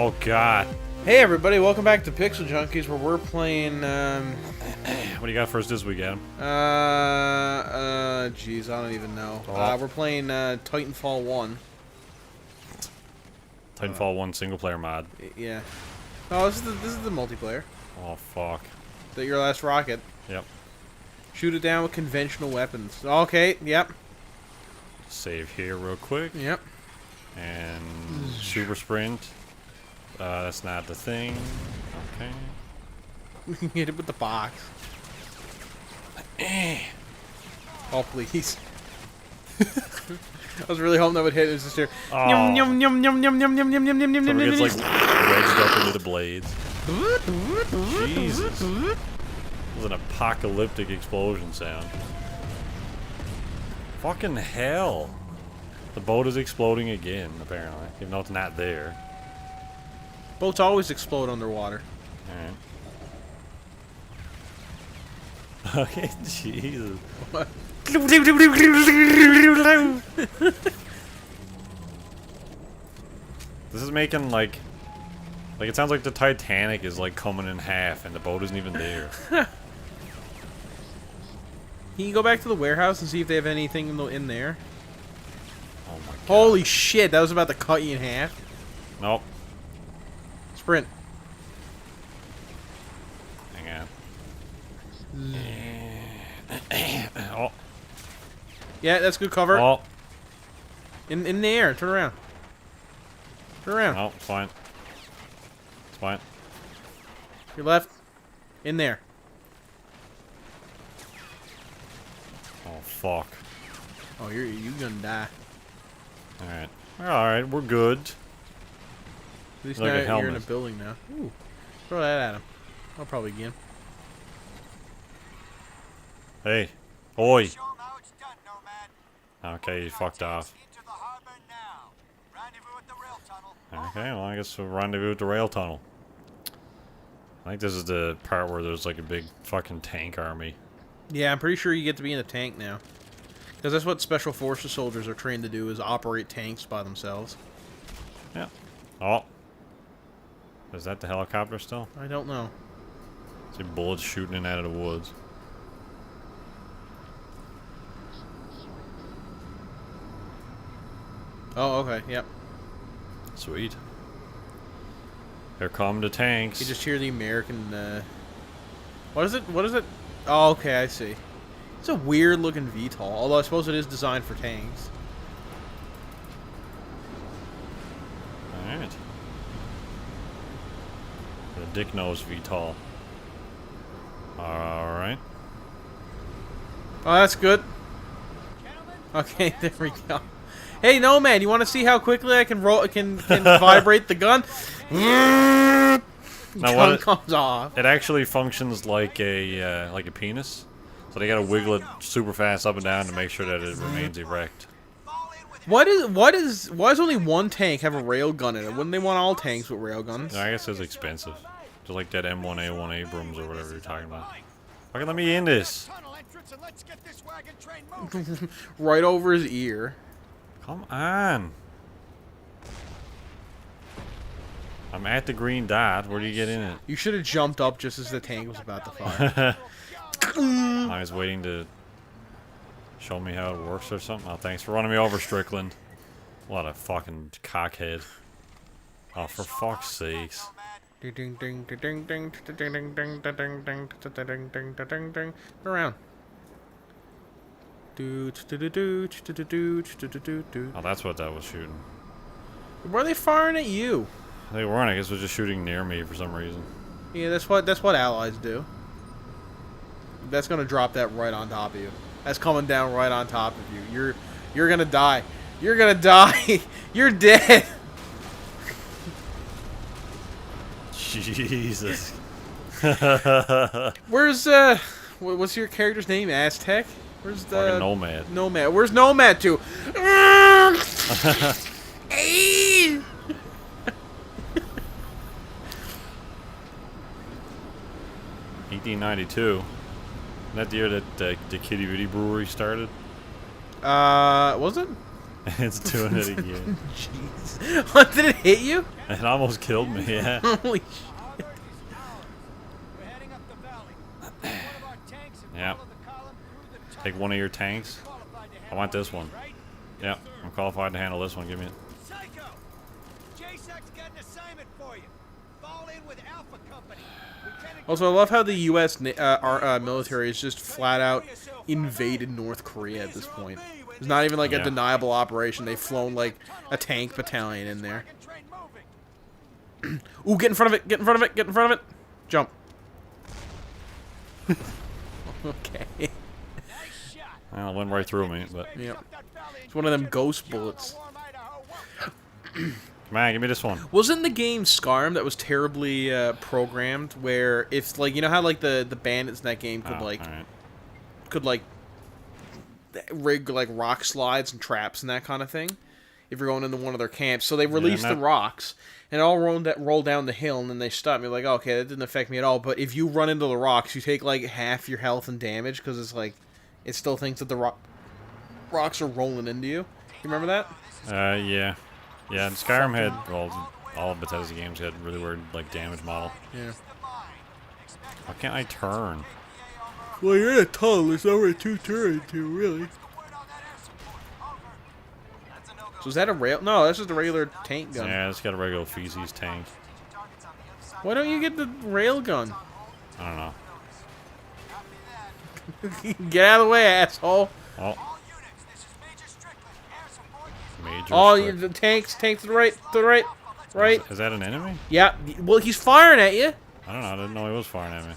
Oh god. Hey everybody, welcome back to Pixel Junkies, where we're playing, What do you got for us this week, Adam? jeez, I don't even know. Oh. We're playing, Titanfall 1. Titanfall 1 single player mod. Yeah. Oh, this is the multiplayer. Oh fuck. That your last rocket. Yep. Shoot it down with conventional weapons. Okay, yep. Save here real quick. Yep. And super sprint. That's not the thing. Okay. We can hit it with the box. Oh, please. I was really hoping that would hit. It was just here. Oh. Yum, yum, yum, yum, yum, yum, yum, yum, yum, yum, So yum, it yum, gets yum. like wedged up into the blades. Jesus. It was an apocalyptic explosion sound. Fucking hell. The boat is exploding again, apparently. Even though it's not there. Boats always explode underwater. Alright. Okay, Jesus. What? This is making like it sounds like the Titanic is like coming in half and the boat isn't even there. Can you go back to the warehouse and see if they have anything in there? Oh my god. Holy shit, that was about to cut you in half. Nope. Sprint. Hang on. Oh. Yeah, that's good cover. Oh. In the air. Turn around. Turn around. No, it's fine. It's fine. Your left. In there. Oh fuck. Oh, you're gonna die. Alright. Alright, we're good. At least Like a now you're in a helmet. building now. Ooh. Throw that at him. I'll probably get him. Hey. Oi. Show 'em how it's done, Nomad. Okay, you fucked off. Into the harbor now. Rendezvous at the rail tunnel. Okay, well I guess we'll rendezvous at the rail tunnel. I think this is the part where there's like a big fucking tank army. Yeah, I'm pretty sure you get to be in a tank now. Because that's what Special Forces soldiers are trained to do, is operate tanks by themselves. Yeah. Oh. Is that the helicopter still? I don't know. See bullets shooting in out of the woods. Oh, okay, yep. Sweet. Here come the tanks. You just hear the American, What is it? What is it? Oh, okay, I see. It's a weird looking VTOL, although I suppose it is designed for tanks. Alright. The dick nose VTOL. Alright. Oh, that's good. Okay, there we go. Hey, Nomad, you want to see how quickly I can vibrate the gun? Now Gun comes off. It actually functions like a penis. So they gotta wiggle it super fast up and down to make sure that it remains erect. Why does only one tank have a railgun in it? Wouldn't they want all tanks with railguns? I guess it's expensive. Just like that M1A1 Abrams or whatever you're talking about. Fucking let me in this. Tunnel entrance and let's get this wagon train moving. Right over his ear. Come on. I'm at the green dot. Where do you get in it? You should have jumped up just as the tank was about to fire. I was waiting to show me how it works or something. Oh, thanks for running me over, Strickland. What a fucking cockhead. Oh, for fuck's sakes. Around. Oh, that's what that was shooting. Why are they firing at you? They weren't. I guess it was just shooting near me for some reason. Yeah, that's what allies do. That's gonna drop that right on top of you. That's coming down right on top of you. You're gonna die. You're gonna die. You're dead. Jesus. Where's what's your character's name? Aztec? Where's the Fucking Nomad. Nomad. Where's Nomad to? 1892. Isn't that the year that the Kitty Bitty Brewery started? Was it? It's doing it again. Jeez. What, did it hit you? It almost killed me, yeah. Holy We're heading up the valley. One of our tanks and Yeah. follow the column through the tunnel. Take one of your tanks. Qualified to I handle want this it, one. right? Yep, I'm qualified to handle this one. Give me it. Psycho! JSAC's got an assignment for you. Fall in with Alpha Company. Lieutenant Also, I love how the U.S. Our military has just flat out invaded North Korea at this point. It's not even like a Yeah. deniable operation. They've flown like a tank battalion in there. train moving. Ooh, get in front of it! Get in front of it! Get in front of it! Jump. Okay. Nice shot. Well, it went right through me, but Yep. It's one of them ghost bullets. Warm Idaho. come on, give me this one. Wasn't the game Scarm that was terribly programmed? Where if like you know how like the bandits in that game could Oh, like alright. could like rig like rock slides and traps and that kind of thing if you're going into one of their camps. So they released the that- rocks and it all roll down the hill and then they stop me like, okay, that didn't affect me at all. But if you run into the rocks, you take like half your health and damage because it's like it still thinks that the rocks are rolling into you. You remember that? Yeah. Yeah, and Skyrim had, well, all of Bethesda games had really weird, like, damage model. Yeah. Why can't I turn? Well, you're in a tunnel. There's nowhere to turn to, really. So is that a rail? No, that's just a regular tank gun. Yeah, it's got a regular feces tank. Why don't you get the rail gun? I don't know. Get out of the way, asshole. Oh, major Oh, strike. the tanks to the right, right. Is that an enemy? Yeah. Well, he's firing at you. I don't know. I didn't know he was firing at me.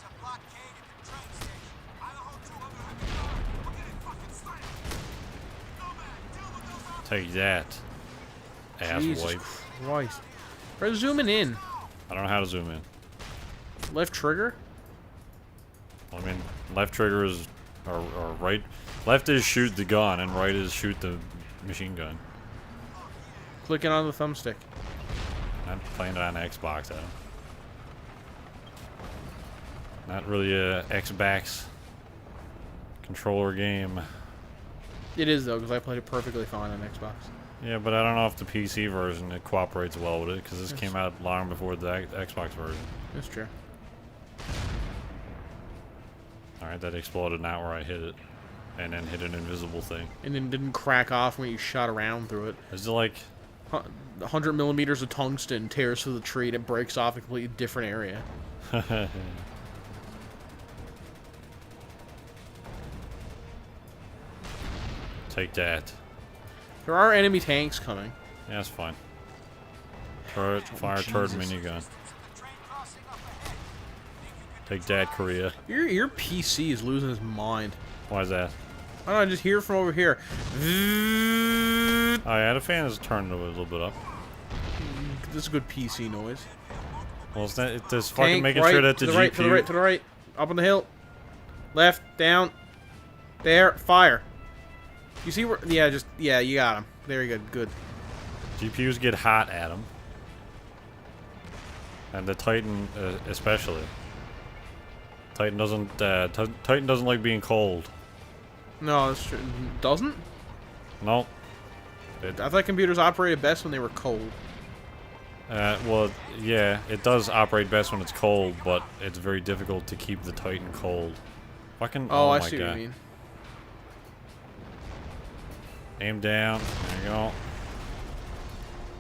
Take that, Jesus asswipe. Christ. We're zooming in. I don't know how to zoom in. Left trigger. I mean, left trigger is, or right. Left is shoot the gun, and right is shoot the machine gun. Clicking on the thumbstick. I'm playing it on Xbox, Adam. Not really a Xbox controller game. It is though, because I played it perfectly fine on Xbox. Yeah, but I don't know if the PC version it cooperates well with it because this came out long before the Xbox version. That's true. All right, that exploded not where I hit it, and then hit an invisible thing. And then didn't crack off when you shot around through it. Is it like? 100 millimeters of tungsten tears through the tree and it breaks off a completely different area. Take that. There are enemy tanks coming. Yeah, that's fine. Turret, fire turret minigun. Take that, Korea. Your PC is losing his mind. Why is that? I don't know, just hear it from over here. Oh yeah, the fan is turning a little bit up. This is good PC noise. Well, it's not, it's fucking Tank, making right, sure that the to GPU. right, to the right, to the right. Up on the hill. Left, down. There, fire. You see where? Yeah, yeah, you got him. Very good, good. GPUs get hot, Adam. And the Titan, especially. Titan doesn't. Titan doesn't like being cold. No, that's true. Doesn't? No. I thought computers operated best when they were cold. Well, yeah, it does operate best when it's cold, but it's very difficult to keep the Titan cold. Fucking. Oh, I my see God. what you mean. Aim down. There you go.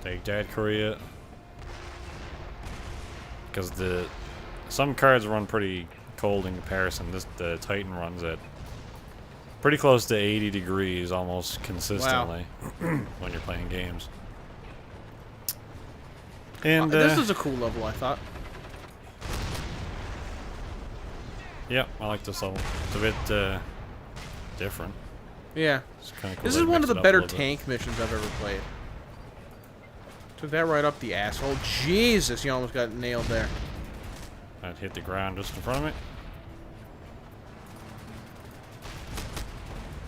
Take that, Korea. Because some cards run pretty cold in comparison. The Titan runs at pretty close to 80 degrees almost consistently when you're playing games. And This is a cool level, I thought. yeah, I like this level. It's a bit different. Yeah. It's kinda cool This they is one mixed of the it up a better little bit. tank missions I've ever played. Took that right up the asshole. Jesus, you almost got nailed there. I'd hit the ground just in front of me.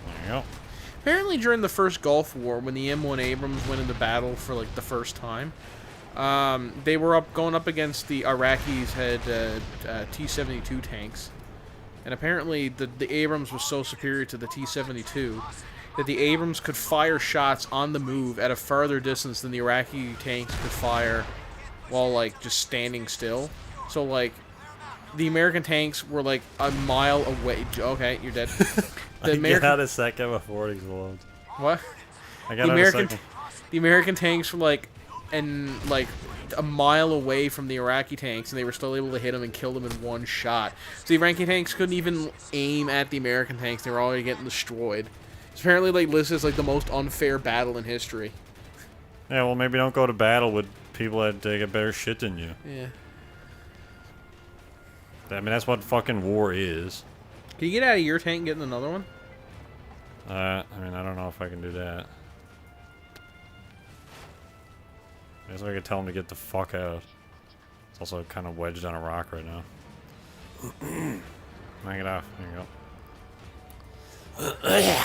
There you go. Apparently during the first Gulf War, when the M1 Abrams went into battle for like the first time, they were going up against the Iraqis had T-72 tanks. And apparently the Abrams was so superior to the T-72, that the Abrams could fire shots on the move at a farther distance than the Iraqi tanks could fire while, like, just standing still. So, like, the American tanks were, like, a mile away. Okay, you're dead. The I got a second before it explodes. What? I got a second. The American tanks were, like, a mile away from the Iraqi tanks, and they were still able to hit them and kill them in one shot. So the Iraqi tanks couldn't even aim at the American tanks. They were already getting destroyed. It's apparently, like, listed as, like, the most unfair battle in history. Yeah, well, maybe don't go to battle with people that get better shit than you. Yeah. I mean, that's what fucking war is. Can you get out of your tank and get in another one? I mean, I don't know if I can do that. I guess I could tell him to get the fuck out. It's also kind of wedged on a rock right now. Knock it off. There you go.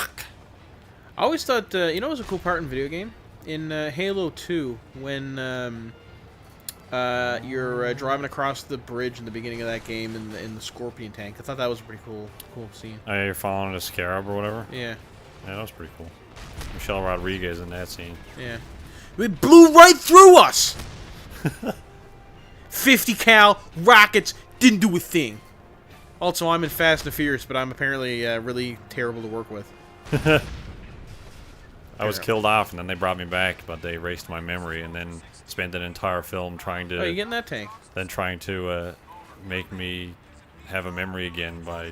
I always thought, you know what was a cool part in video game? In Halo 2, when you're driving across the bridge in the beginning of that game in the Scorpion tank. I thought that was a pretty cool scene. Oh, yeah, you're following a scarab or whatever? Yeah. Yeah, that was pretty cool. Michelle Rodriguez in that scene. Yeah. It blew right through us! 50 cal, rockets, didn't do a thing. Also, I'm in Fast and Furious, but I'm apparently really terrible to work with. I was killed off, and then they brought me back, but they erased my memory, and then spent an entire film trying to... Oh, you get in that tank? Then trying to make me have a memory again by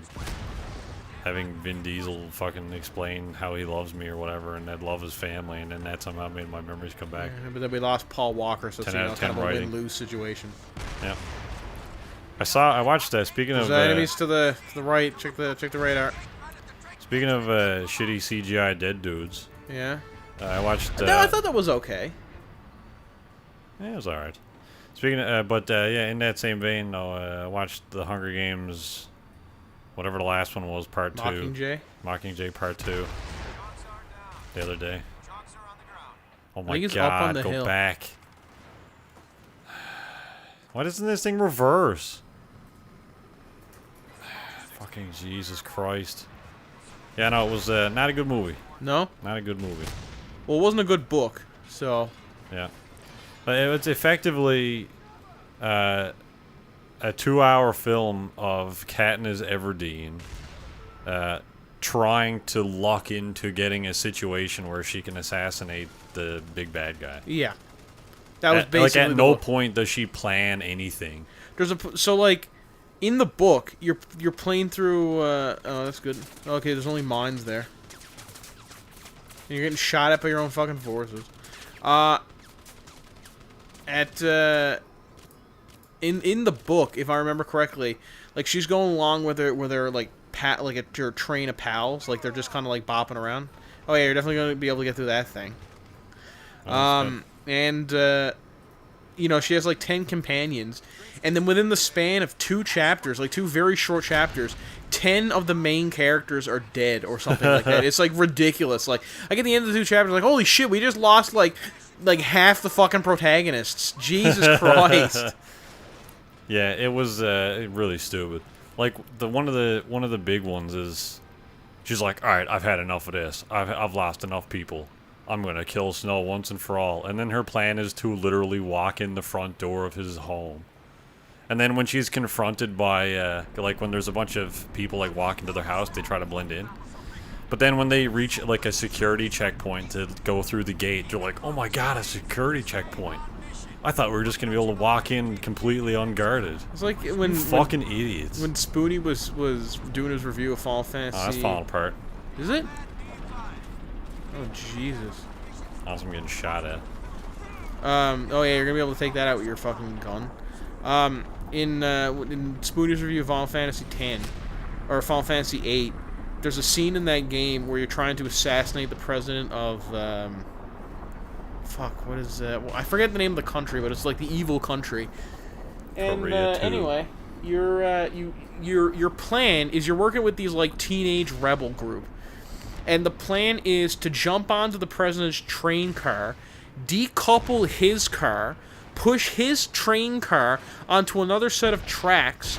having Vin Diesel fucking explain how he loves me or whatever, and I'd love his family, and then that somehow made my memories come back. Yeah, but then we lost Paul Walker, so it's 10 out of 10 kind of a writing. win-lose situation. Yeah. I watched that. Speaking There's of enemies to the right. Check the radar. Speaking of shitty CGI dead dudes. Yeah. I watched. No, I thought that was okay. Yeah, it was all right. Speaking of, yeah, in that same vein, though, I watched the Hunger Games, whatever the last one was, Part 2. Mockingjay. Mockingjay Part 2. The other day. Oh my I think it's up on God! the Go hill. back. Why doesn't this thing reverse? Fucking Jesus Christ. Yeah, no, it was not a good movie. No? Not a good movie. Well, it wasn't a good book, so... Yeah. But it's effectively a 2-hour film of Katniss Everdeen trying to luck into getting a situation where she can assassinate the big bad guy. Yeah. That was basically... Like, at no point does she plan anything. So, like, in the book, you're playing through... oh, that's good. Okay, there's only mines there. You're getting shot at by your own fucking forces. In the book, if I remember correctly, like, she's going along with her like her train of pals, like they're just kind of like bopping around. Oh yeah, you're definitely going to be able to get through that thing. And you know, she has like 10 companions, and then within the span of 2 chapters, like 2 very short chapters, 10 of the main characters are dead or something like that. It's like ridiculous. Like I get the end of the 2 chapters, like holy shit, we just lost like half the fucking protagonists. Jesus Christ. Yeah, it was really stupid. Like one of the big ones is, she's like, all right, I've had enough of this. I've lost enough people. I'm gonna kill Snow once and for all. And then her plan is to literally walk in the front door of his home. And then when she's confronted by like when there's a bunch of people like walk into their house, they try to blend in. But then when they reach like a security checkpoint to go through the gate, they're like, oh my God, a security checkpoint. I thought we were just gonna be able to walk in completely unguarded. It's like when fucking idiots. When Spoonie was doing his review of Final Fantasy. Oh, that's falling apart. Is it? Oh Jesus. I'm getting shot at. Oh yeah, you're gonna be able to take that out with your fucking gun. In Spoonie's review of Final Fantasy X or Final Fantasy VIII, there's a scene in that game where you're trying to assassinate the president of fuck, what is that? Well, I forget the name of the country, but it's like the evil country. And anyway, your plan is you're working with these like teenage rebel group. And the plan is to jump onto the president's train car, decouple his car, push his train car onto another set of tracks,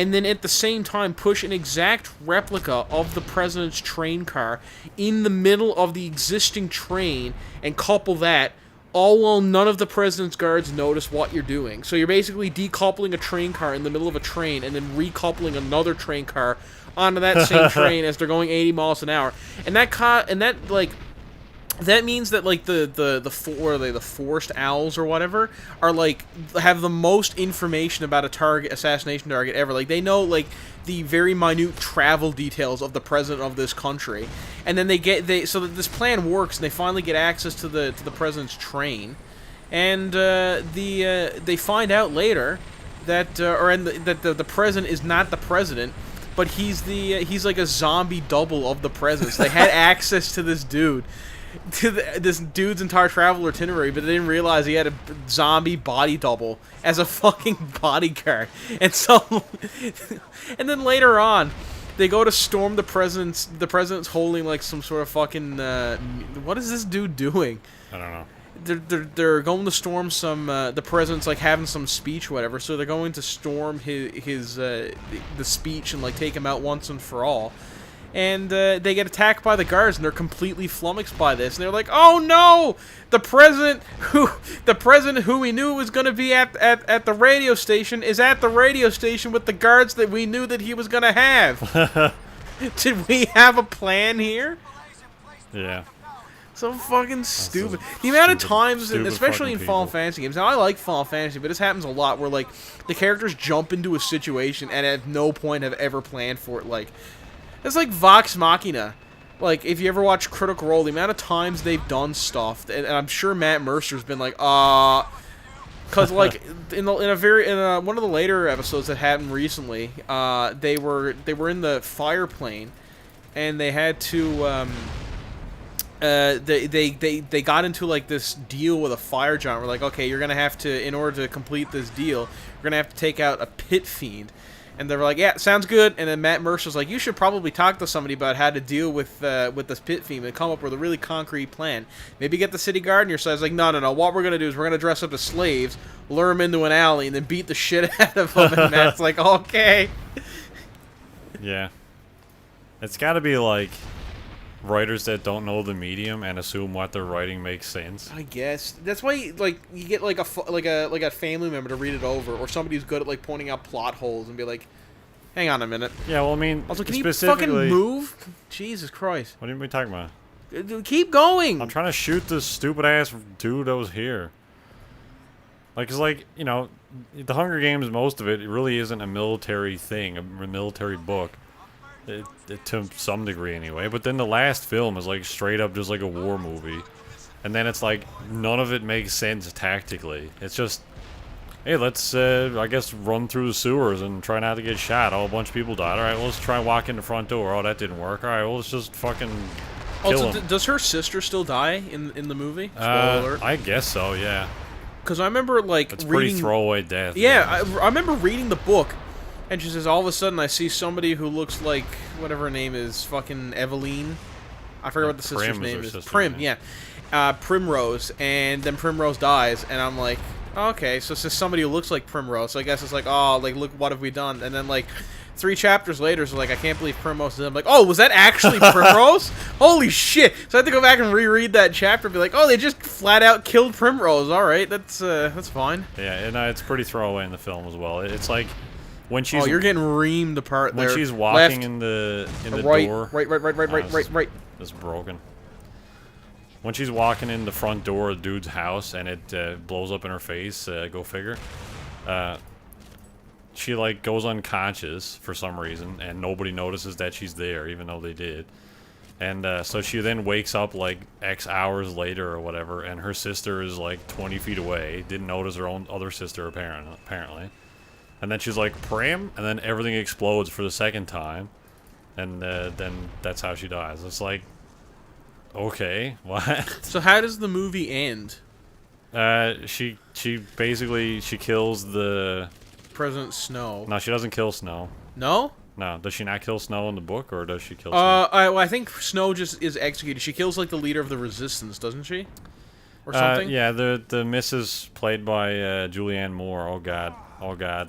and then at the same time push an exact replica of the president's train car in the middle of the existing train and couple that, all while none of the president's guards notice what you're doing. So you're basically decoupling a train car in the middle of a train and then recoupling another train car onto that same train as they're going 80 miles an hour. And that means that like the forest owls or whatever are like have the most information about a assassination target ever. Like they know like the very minute travel details of the president of this country, and then so that this plan works, and they finally get access to the president's train, and they find out later that the president is not the president, but he's like a zombie double of the president. So they had access to this dude. This dude's entire travel itinerary, but they didn't realize he had a zombie body double as a fucking bodyguard. And so, and then later on, they go to storm the president's. The president's holding like some sort of fucking. What is this dude doing? I don't know. They're going to storm some. The president's like having some speech, or whatever. So they're going to storm his the speech and like take him out once and for all. And they get attacked by the guards, and they're completely flummoxed by this. And they're like, "Oh no! The president who we knew was going to be at the radio station is at the radio station with the guards that we knew that he was going to have." Did we have a plan here? Yeah. So fucking stupid. The amount of times, especially in Final people. Fantasy games. Now I like Final Fantasy, but this happens a lot where like the characters jump into a situation and at no point have ever planned for it. Like. It's like Vox Machina. Like, if you ever watch Critical Role, the amount of times they've done stuff, and I'm sure Matt Mercer's been like, because like in one of the later episodes that happened recently, they were in the fire plane, and they had to they got into like this deal with a fire giant. We're like, okay, you're gonna have to, in order to complete this deal, you're gonna have to take out a pit fiend. And they were like, yeah, sounds good. And then Matt Mercer's like, you should probably talk to somebody about how to deal with this pit fiend and come up with a really concrete plan. Maybe get the city guard on your side. It's like, no. What we're going to do is we're going to dress up as slaves, lure them into an alley, and then beat the shit out of them. And Matt's like, okay. Yeah. It's got to be like writers that don't know the medium and assume what they're writing makes sense. I guess that's why you get like a family member to read it over, or somebody who's good at like pointing out plot holes and be like, hang on a minute. Yeah, well, I mean, also, can you fucking move? Jesus Christ! What are we talking about? Keep going. I'm trying to shoot this stupid ass dude that was here. Like, it's like, you know, the Hunger Games, most of it really isn't a military thing, a military book. To some degree anyway, but then the last film is like straight up just like a war movie, and then it's like none of it makes sense tactically. It's just, hey, let's I guess run through the sewers and try not to get shot. Oh, a bunch of people died. Alright, well, let's try and walk in the front door. Oh, that didn't work. Alright, well, let's just fucking kill also, him. Does her sister still die in the movie? Spoiler alert. I guess so, yeah. Because I remember like it's pretty throwaway death. Yeah, I remember reading the book. And she says, all of a sudden I see somebody who looks like, whatever her name is, fucking Eveline. I forget what the sister's name is. Prim, yeah. Primrose, and then Primrose dies, and I'm like, okay, so it's just somebody who looks like Primrose. So I guess it's like, oh, like, look, what have we done? And then, like, 3 chapters later, it's like, I can't believe Primrose is dead. I'm like, oh, was that actually Primrose? Holy shit. So I had to go back and reread that chapter and be like, oh, they just flat out killed Primrose. All right, that's fine. Yeah, and it's pretty throwaway in the film as well. It's like, when she's, you're getting reamed apart there. When she's walking in the right, door. Right. It's broken. When she's walking in the front door of the dude's house and it blows up in her face, go figure. She like goes unconscious for some reason, and nobody notices that she's there, even though they did. And so she then wakes up like X hours later or whatever, and her sister is like 20 feet away. Didn't notice her own other sister apparently. And then she's like, Prim? And then everything explodes for the second time. And then that's how she dies. It's like, okay, what? So how does the movie end? She basically, she kills the... President Snow. No, she doesn't kill Snow. No? No. Does she not kill Snow in the book, or does she kill Snow? I think Snow just is executed. She kills, like, the leader of the Resistance, doesn't she? Or something? Yeah, the Mrs. played by Julianne Moore. Oh, God. Oh, God.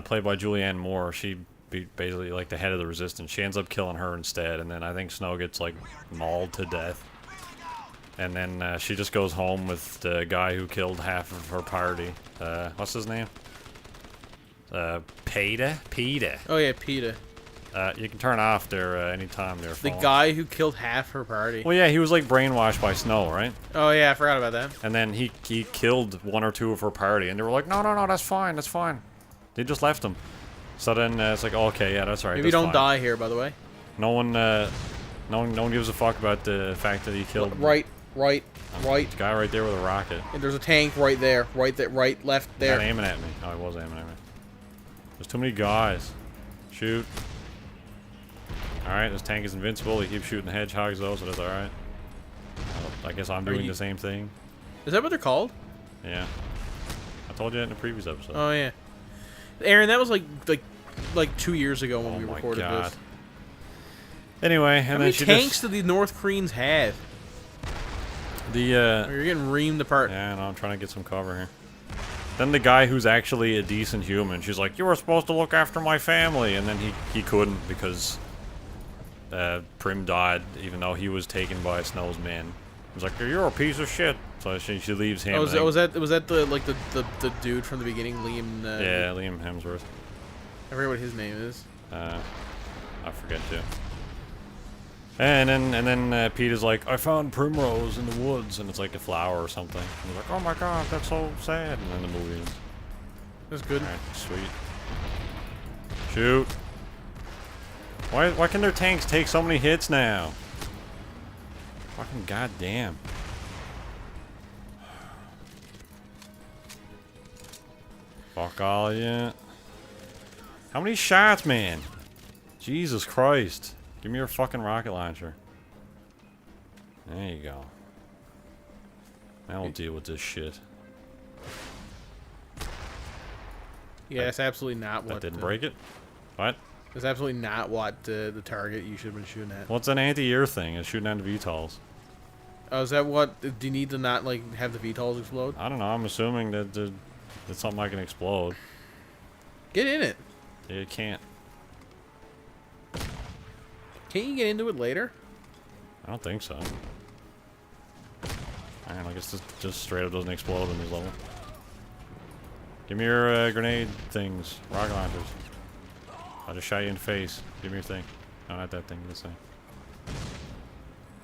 played by Julianne Moore. She basically like the head of the resistance. She ends up killing her instead, and then I think Snow gets like mauled to death. And then she just goes home with the guy who killed half of her party. What's his name? Peta? Peta. Oh yeah, PETA. You can turn off their anytime they're The phone. guy who killed half her party. Well, yeah, he was like brainwashed by Snow, right? Oh yeah, I forgot about that. And then he killed one or two of her party, and they were like, no, that's fine, that's fine. They just left him. So then it's like, okay, yeah, that's right. Maybe that's don't fine. die here, by the way. No one gives a fuck about the fact that he killed. Right. The guy right there with a rocket. And there's a tank right there, right, left there. Not aiming at me. Oh, he was aiming at me. There's too many guys. Shoot. Alright, this tank is invincible. He keeps shooting hedgehogs though, so that's alright. I guess I'm doing the same thing. Is that what they're called? Yeah. I told you that in the previous episode. Oh yeah. Aaron, that was like 2 years ago when we recorded this. Anyway, and How then many she tanks just... do the North Koreans have? The, You're getting reamed apart. Yeah, no, I'm trying to get some cover here. Then the guy who's actually a decent human, she's like, you were supposed to look after my family, and then he couldn't because Prim died, even though he was taken by Snow's men. He was like, you're a piece of shit. So she leaves him. Oh, was that the dude from the beginning, Liam? Yeah, Liam Hemsworth. I forget what his name is. I forget too. And then Peter's like, I found Primrose in the woods, and it's like a flower or something. And he's like, oh my god, that's so sad. And then the movie ends. That's good. Alright, sweet. Shoot. Why can their tanks take so many hits now? Fucking goddamn. Fuck all ya. How many shots, man? Jesus Christ. Give me your fucking rocket launcher. There you go. Now we'll deal with this shit. Yeah, that's absolutely not what. That didn't break it? What? That's absolutely not what the target you should have been shooting at. What's an anti-air thing? It's shooting down the VTOLs. Oh, is that what? Do you need to not like have the VTOLs explode? I don't know. I'm assuming that it's something I can explode. Get in it. Yeah, you can't. Can't you get into it later? I don't think so. I don't know. I guess this just straight up doesn't explode in this level. Give me your grenade things. Rocket launchers. I'll just shot you in the face. Give me your thing. No, not that thing. This thing.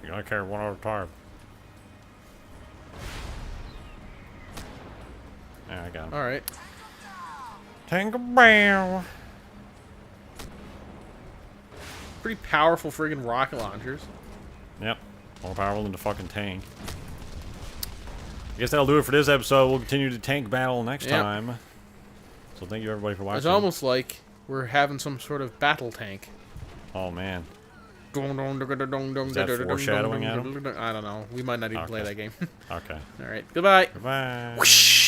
You gotta carry one at a time. Yeah, I got him. All right. Tinkerbell. Pretty powerful friggin' rocket launchers. Yep. More powerful than the fucking tank. I guess that'll do it for this episode. We'll continue the tank battle next time. So thank you everybody for watching. It's almost like we're having some sort of battle tank. Oh man. Is that foreshadowing, Adam? I don't know. We might not even play that game. Okay. All right. Goodbye. Goodbye. Whoosh.